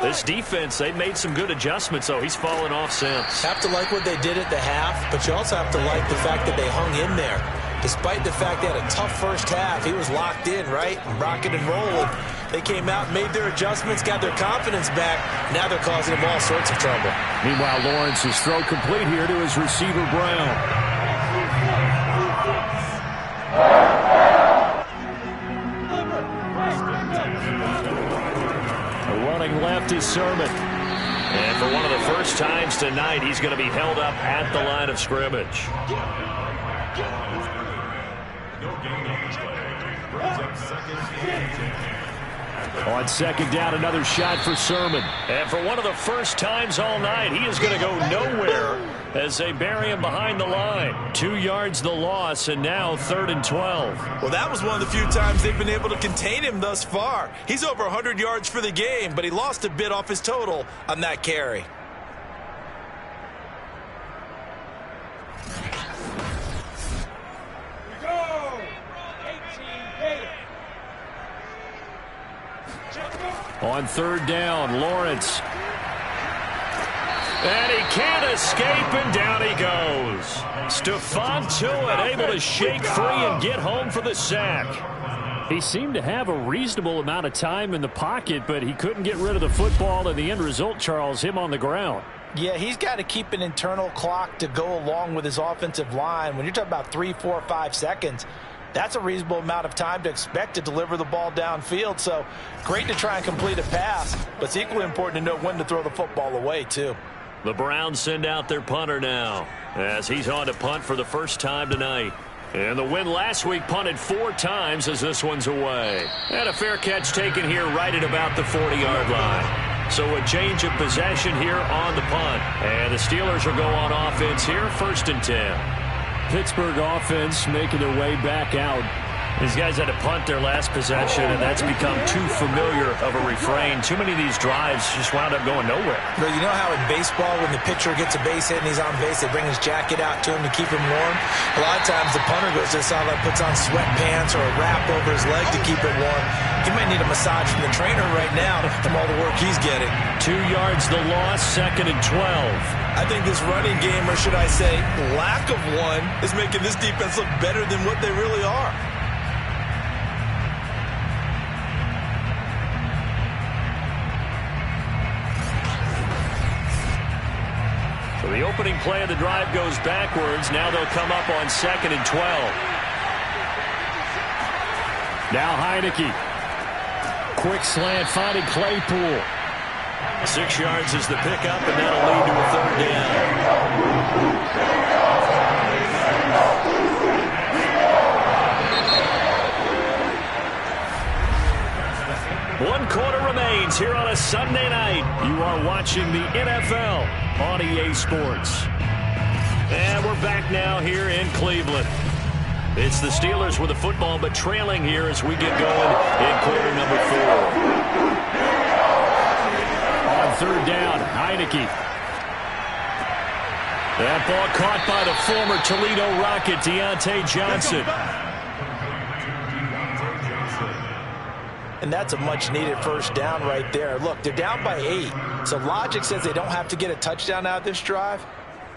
This defense, they've made some good adjustments, though. He's fallen off since. Have to like what they did at the half, but you also have to like the fact that they hung in there. Despite the fact they had a tough first half, he was locked in, right? Rocking and rolling. They came out, made their adjustments, got their confidence back. Now they're causing him all sorts of trouble. Meanwhile, Lawrence's throw complete here to his receiver, Brown. Running left is Sermon. And for one of the first times tonight, he's going to be held up at the line of scrimmage. On 2nd down, another shot for Sermon. And for one of the first times all night, he is going to go nowhere as they bury him behind the line. 2 yards the loss, and now 3rd and 12. Well, that was one of the few times they've been able to contain him thus far. He's over 100 yards for the game, but he lost a bit off his total on that carry. On 3rd down, Lawrence. And he can't escape, and down he goes. Stephon Tuitt able to shake free and get home for the sack. He seemed to have a reasonable amount of time in the pocket, but he couldn't get rid of the football, and the end result, Charles, him on the ground. Yeah, he's got to keep an internal clock to go along with his offensive line. When you're talking about 3, 4, 5 seconds, that's a reasonable amount of time to expect to deliver the ball downfield. So great to try and complete a pass, but it's equally important to know when to throw the football away, too. The Browns send out their punter now as he's on to punt for the first time tonight. And the win last week punted 4 times as this one's away. And a fair catch taken here right at about the 40-yard line. So a change of possession here on the punt. And the Steelers will go on offense here, 1st and 10. Pittsburgh offense making their way back out. These guys had to punt their last possession, and that's become too familiar of a refrain. Too many of these drives just wound up going nowhere. But you know how in baseball, when the pitcher gets a base hit and he's on base, they bring his jacket out to him to keep him warm? A lot of times the punter goes to the sideline, puts on sweatpants or a wrap over his leg to keep it warm. He might need a massage from the trainer right now from all the work he's getting. 2 yards the loss, 2nd and 12. I think this running game, or should I say lack of one, is making this defense look better than what they really are. So the opening play of the drive goes backwards. Now they'll come up on 2nd and 12. Now Heineke. Quick slant finding Claypool. 6 yards is the pickup, and that'll lead to a third down. 1 quarter remains here on a Sunday night. You are watching the NFL on EA Sports. And we're back now here in Cleveland. It's the Steelers with the football, but trailing here as we get going in quarter number 4. On third down, Heineke. That ball caught by the former Toledo Rocket, Deontay Johnson. And that's a much-needed first down right there. Look, they're down by 8. So logic says they don't have to get a touchdown out of this drive.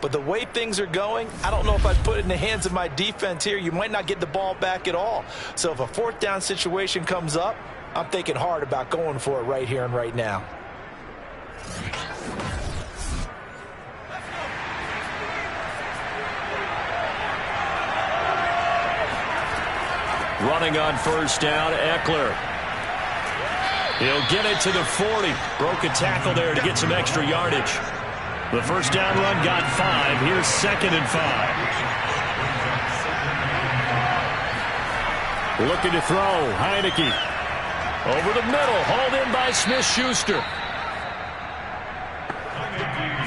But the way things are going, I don't know if I'd put it in the hands of my defense here. You might not get the ball back at all. So if a fourth down situation comes up, I'm thinking hard about going for it right here and right now. Running on first down, Eckler. He'll get it to the 40. Broke a tackle there to get some extra yardage. The first down run got 5. Here's 2nd and 5. Looking to throw. Heineke. Over the middle. Hauled in by Smith-Schuster.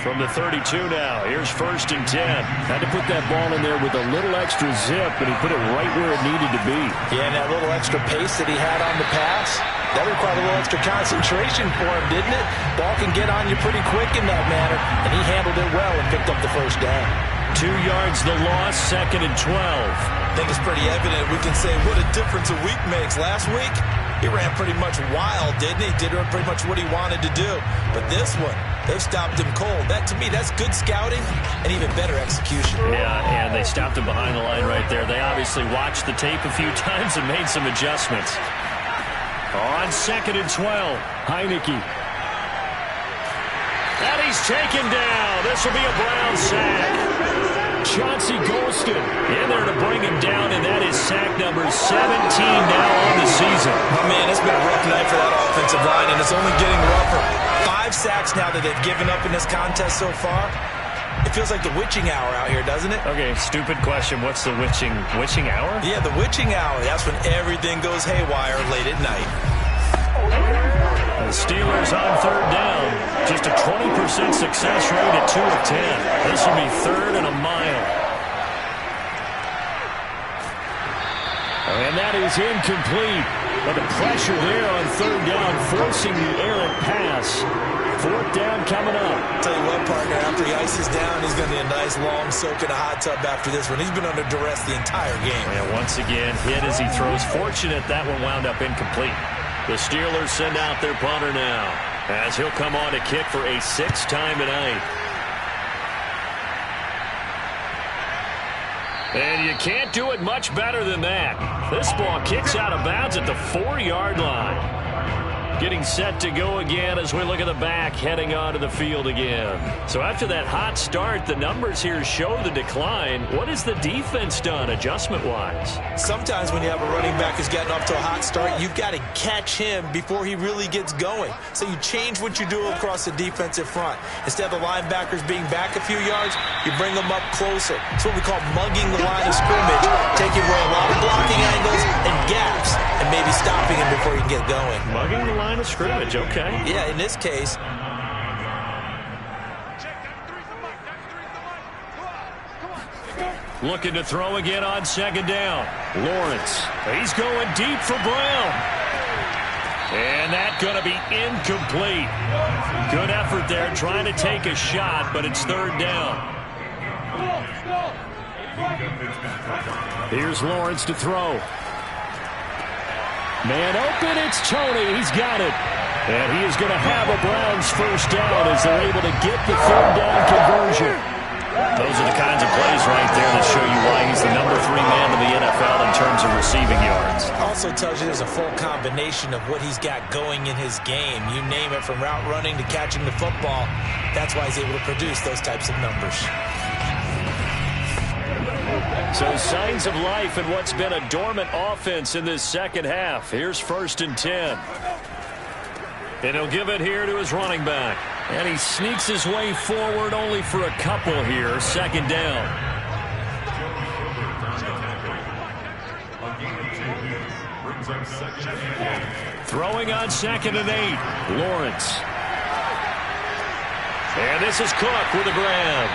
From the 32 now. Here's 1st and 10. Had to put that ball in there with a little extra zip, but he put it right where it needed to be. Yeah, and that little extra pace that he had on the pass, that required a little extra concentration for him, didn't it? Ball can get on you pretty quick in that manner, and he handled it well and picked up the first down. 2 yards the loss, 2nd and 12. I think it's pretty evident we can say what a difference a week makes. Last week, he ran pretty much wild, didn't he? Did pretty much what he wanted to do. But this one, they've stopped him cold. That, to me, that's good scouting and even better execution. Yeah, and they stopped him behind the line right there. They obviously watched the tape a few times and made some adjustments. On 2nd and 12, Heineke. And he's taken down. This will be a Brown sack. Chauncey Golston in there to bring him down, and that is sack number 17 now on the season. Oh, man, it's been a rough night for that offensive line, and it's only getting rougher. 5 sacks now that they've given up in this contest so far. It feels like the witching hour out here, doesn't it? Okay, stupid question. What's the witching hour? Yeah, the witching hour. That's when everything goes haywire late at night. The Steelers on third down. Just a 20% success rate at 2 of 10. This will be 3rd and a mile. And that is incomplete. But the pressure there on third down, forcing the errant pass. 4th down coming up. I'll tell you what, partner, after he ices down, he's going to need a nice long soak in a hot tub after this one. He's been under duress the entire game. And once again, hit as he throws. Fortunate that one wound up incomplete. The Steelers send out their punter now, as he'll come on to kick for a 6th time tonight. And you can't do it much better than that. This ball kicks out of bounds at the 4-yard line. Getting set to go again as we look at the back, heading onto the field again. So after that hot start, the numbers here show the decline. What has the defense done adjustment-wise? Sometimes when you have a running back who's gotten off to a hot start, you've got to catch him before he really gets going. So you change what you do across the defensive front. Instead of the linebackers being back a few yards, you bring them up closer. It's what we call mugging the line of scrimmage, taking away a lot of blocking angles and gaps, and maybe stopping him before he can get going. Mugging the line of scrimmage, okay. Yeah, in this case. Looking to throw again on 2nd down. Lawrence. He's going deep for Brown. And that's going to be incomplete. Good effort there trying to take a shot, but it's 3rd down. Here's Lawrence to throw. Man open, it's Tony. He's got it. And he is going to have a Browns first down as they're able to get the 3rd down conversion. Those are the kinds of plays right there that show you why he's the number 3 man in the NFL in terms of receiving yards. Also tells you there's a full combination of what he's got going in his game. You name it, from route running to catching the football. That's why he's able to produce those types of numbers. So signs of life in what's been a dormant offense in this second half. Here's 1st and 10. And he'll give it here to his running back. And he sneaks his way forward only for a couple here. Second down. Throwing on 2nd and 8. Lawrence. And this is Cook with a grab.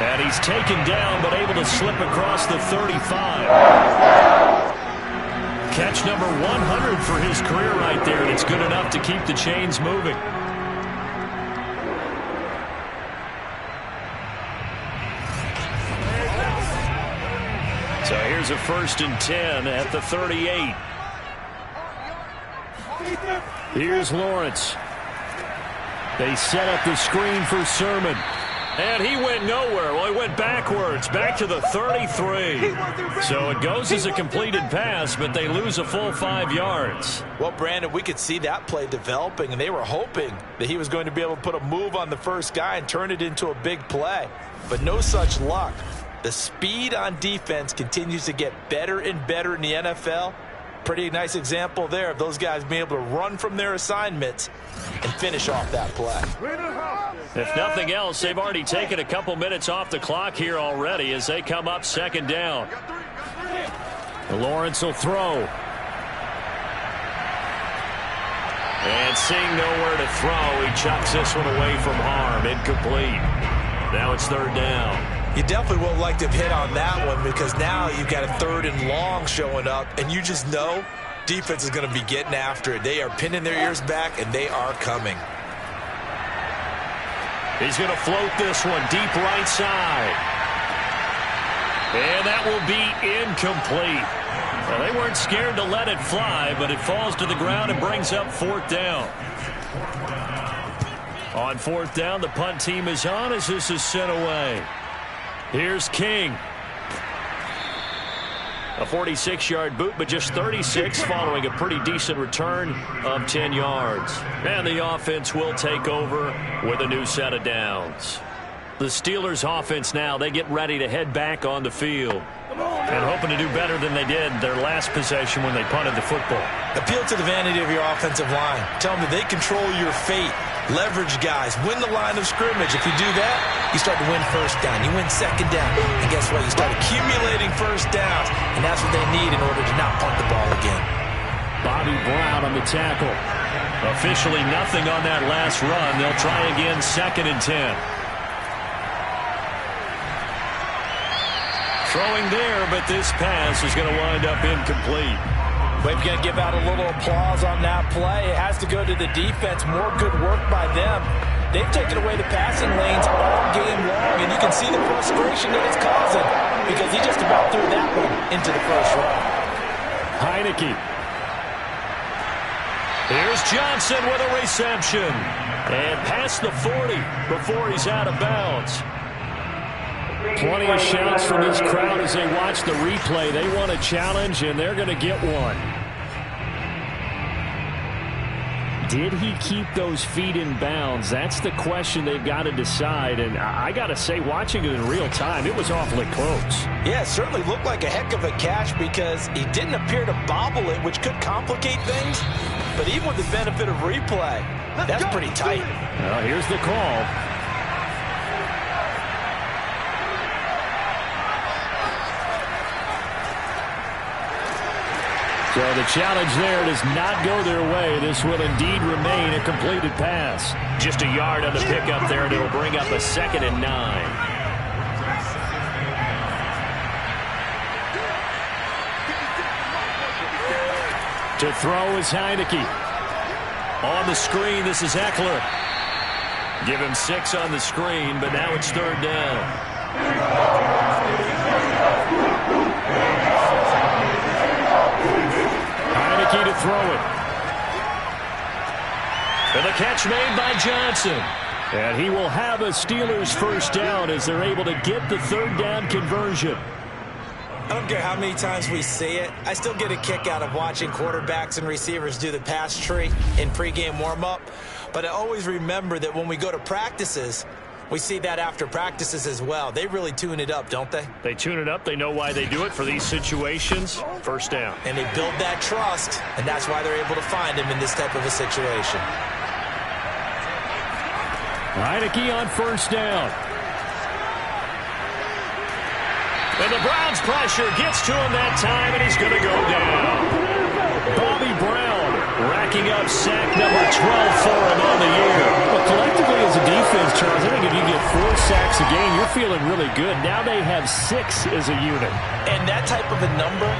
And he's taken down but able to slip across the 35. Catch number 100 for his career right there, and it's good enough to keep the chains moving. So here's a 1st and 10 at the 38. Here's Lawrence. They set up the screen for Sermon. And he went nowhere. Well, he went backwards, back to the 33. So it goes as a completed pass, but they lose a full 5 yards. Well, Brandon, we could see that play developing, and they were hoping that he was going to be able to put a move on the first guy and turn it into a big play. But no such luck. The speed on defense continues to get better and better in the NFL. Pretty nice example there of those guys being able to run from their assignments and finish off that play. If nothing else, they've already taken a couple minutes off the clock here already as they come up 2nd down. Lawrence will throw. And seeing nowhere to throw, he chucks this one away from harm. Incomplete. Now it's 3rd down. You definitely won't like to have hit on that one because now you've got a 3rd and long showing up, and you just know defense is going to be getting after it. They are pinning their ears back, and they are coming. He's going to float this one deep right side. And that will be incomplete. Well, they weren't scared to let it fly, but it falls to the ground and brings up 4th down. On 4th down, the punt team is on as this is sent away. Here's King. A 46-yard boot, but just 36 following a pretty decent return of 10 yards. And the offense will take over with a new set of downs. The Steelers' offense now, they get ready to head back on the field. And hoping to do better than they did their last possession when they punted the football. Appeal to the vanity of your offensive line. Tell them that they control your fate. Leverage guys. Win the line of scrimmage. If you do that, you start to win 1st down. You win 2nd down. And guess what? You start accumulating 1st downs. And that's what they need in order to not punt the ball again. Bobby Brown on the tackle. Officially nothing on that last run. They'll try again 2nd and 10. Throwing there, but this pass is going to wind up incomplete. We're going to give out a little applause on that play. It has to go to the defense. More good work by them. They've taken away the passing lanes all game long, and you can see the frustration that it's causing because he just about threw that one into the first row. Heineke. Here's Johnson with a reception. And past the 40 before he's out of bounds. Plenty of shouts from this crowd as they watch the replay. They want a challenge, and they're going to get one. Did he keep those feet in bounds? That's the question they've got to decide. And I got to say, watching it in real time, it was awfully close. Yeah, it certainly looked like a heck of a catch because he didn't appear to bobble it, which could complicate things. But even with the benefit of replay, that's pretty tight. Well, here's the call. So the challenge there does not go their way. This will indeed remain a completed pass. Just a yard on the pickup there, and it'll bring up a 2nd and 9. To throw is Heineke. On the screen, this is Eckler. Give him 6 on the screen, but now it's 3rd down. Heineke to throw it. And the catch made by Johnson. And he will have a Steelers 1st down as they're able to get the 3rd down conversion. I don't care how many times we see it. I still get a kick out of watching quarterbacks and receivers do the pass tree in pregame warm-up. But I always remember that when we go to practices, we see that after practices as well. They really tune it up, don't they? They tune it up. They know why they do it for these situations. 1st down. And they build that trust, and that's why they're able to find him in this type of a situation. Heineke on first down. And the Browns pressure gets to him that time, and he's going to go down. Bobby Brown racking up sack number 12 for him on the year. Well, collectively as a defense, Charles, I think if you get 4 sacks a game, you're feeling really good. Now they have 6 as a unit. And that type of a number,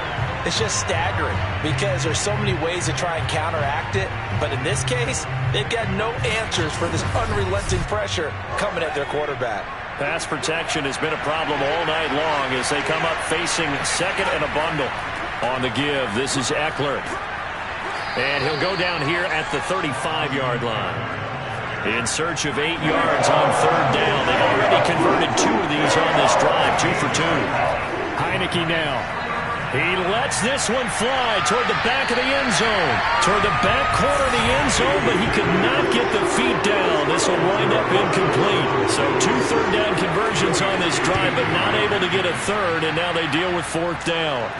it's just staggering because there's so many ways to try and counteract it. But in this case, they've got no answers for this unrelenting pressure coming at their quarterback. Pass protection has been a problem all night long as they come up facing second and a bundle. On the give, this is Eckler. And he'll go down here at the 35-yard line. In search of 8 yards on third down. They've already converted 2 of these on this drive, 2 for 2. Heineke now. He lets this one fly toward the back of the end zone. Toward the back corner of the end zone, but he could not get the feet down. This will wind up incomplete. So 2 third down conversions on this drive, but not able to get a third, and now they deal with 4th down.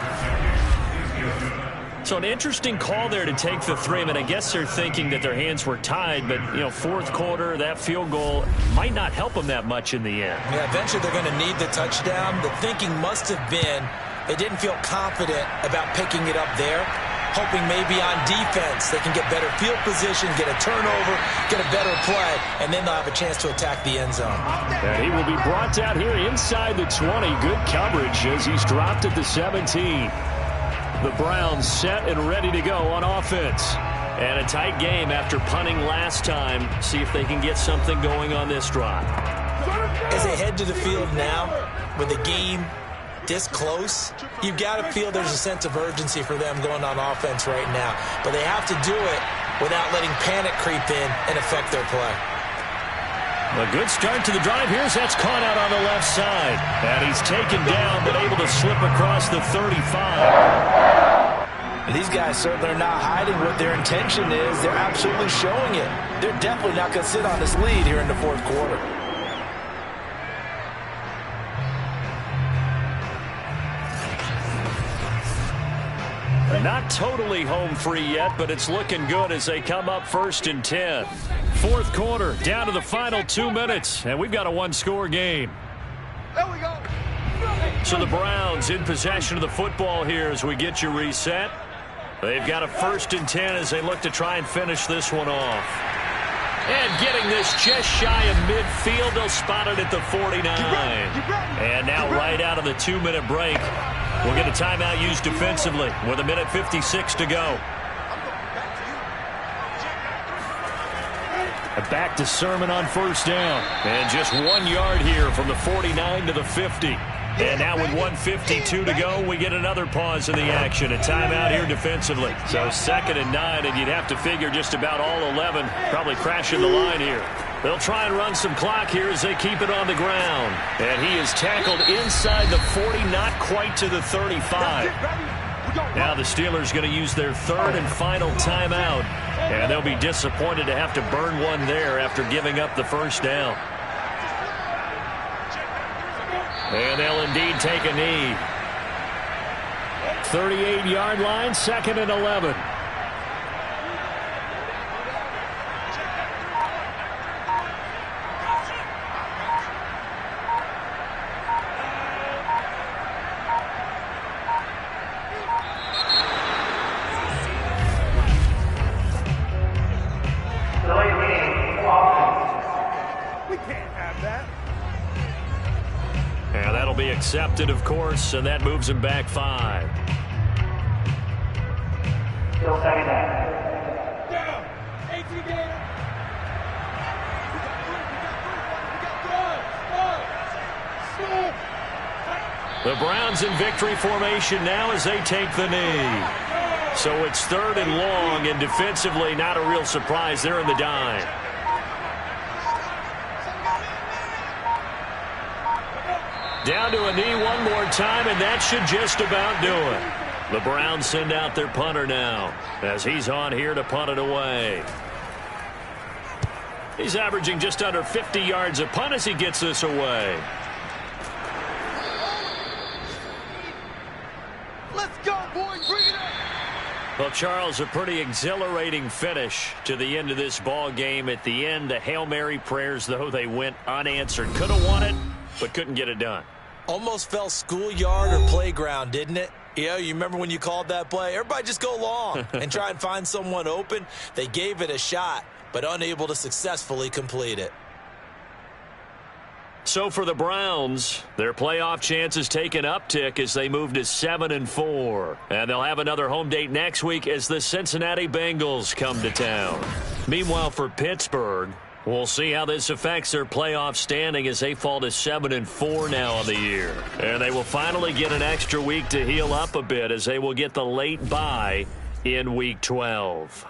So an interesting call there to take the 3. I mean, I guess they're thinking that their hands were tied, but, you know, 4th quarter, that field goal might not help them that much in the end. Yeah, eventually they're going to need the touchdown. The thinking must have been they didn't feel confident about picking it up there, hoping maybe on defense they can get better field position, get a turnover, get a better play, and then they'll have a chance to attack the end zone. And he will be brought down here inside the 20. Good coverage as he's dropped at the 17. The Browns set and ready to go on offense. And a tight game after punting last time. See if they can get something going on this drive. As they head to the field now, with the game this close, you've got to feel there's a sense of urgency for them going on offense right now. But they have to do it without letting panic creep in and affect their play. A good start to the drive. Here's that's caught out on the left side. And he's taken down, but able to slip across the 35. These guys certainly are not hiding what their intention is. They're absolutely showing it. They're definitely not going to sit on this lead here in the 4th quarter. Not totally home free yet, but it's looking good as they come up 1st and 10. 4th quarter, down to the final 2 minutes, and we've got a 1-score game. There we go. So the Browns in possession of the football here as we get you reset. They've got a 1st and 10 as they look to try and finish this one off. And getting this just shy of midfield, they'll spot it at the 49. And now right out of the 2-minute break, we'll get a timeout used defensively with 1:56 to go. Back to Sermon on first down. And just 1 yard here from the 49 to the 50. And now with 1:52 to go, we get another pause in the action. A timeout here defensively. So 2nd and 9, and you'd have to figure just about all 11 probably crashing the line here. They'll try and run some clock here as they keep it on the ground. And he is tackled inside the 40, not quite to the 35. Now the Steelers going to use their 3rd and final timeout. And they'll be disappointed to have to burn one there after giving up the 1st down. And they'll indeed take a knee. 38-yard line, 2nd and 11. Accepted, of course, and that moves him back 5. Still 2nd down. The Browns in victory formation now as they take the knee. So it's 3rd and long, and defensively not a real surprise. They're in the dime. Down to a knee one more time, and that should just about do it. The Browns send out their punter now as he's on here to punt it away. He's averaging just under 50 yards a punt as he gets this away. Let's go, boys. Bring it up. Well, Charles, a pretty exhilarating finish to the end of this ball game. At the end, the Hail Mary prayers, though, they went unanswered. Could have won it, but couldn't get it done. Almost felt schoolyard or playground, didn't it? You remember when you called that play? Everybody just go long and try and find someone open. They gave it a shot, but unable to successfully complete it. So for the Browns, their playoff chances take an uptick as they move to 7-4. And they'll have another home date next week as the Cincinnati Bengals come to town. Meanwhile, for Pittsburgh, we'll see how this affects their playoff standing as they fall to 7-4 now on the year. And they will finally get an extra week to heal up a bit as they will get the late bye in Week 12.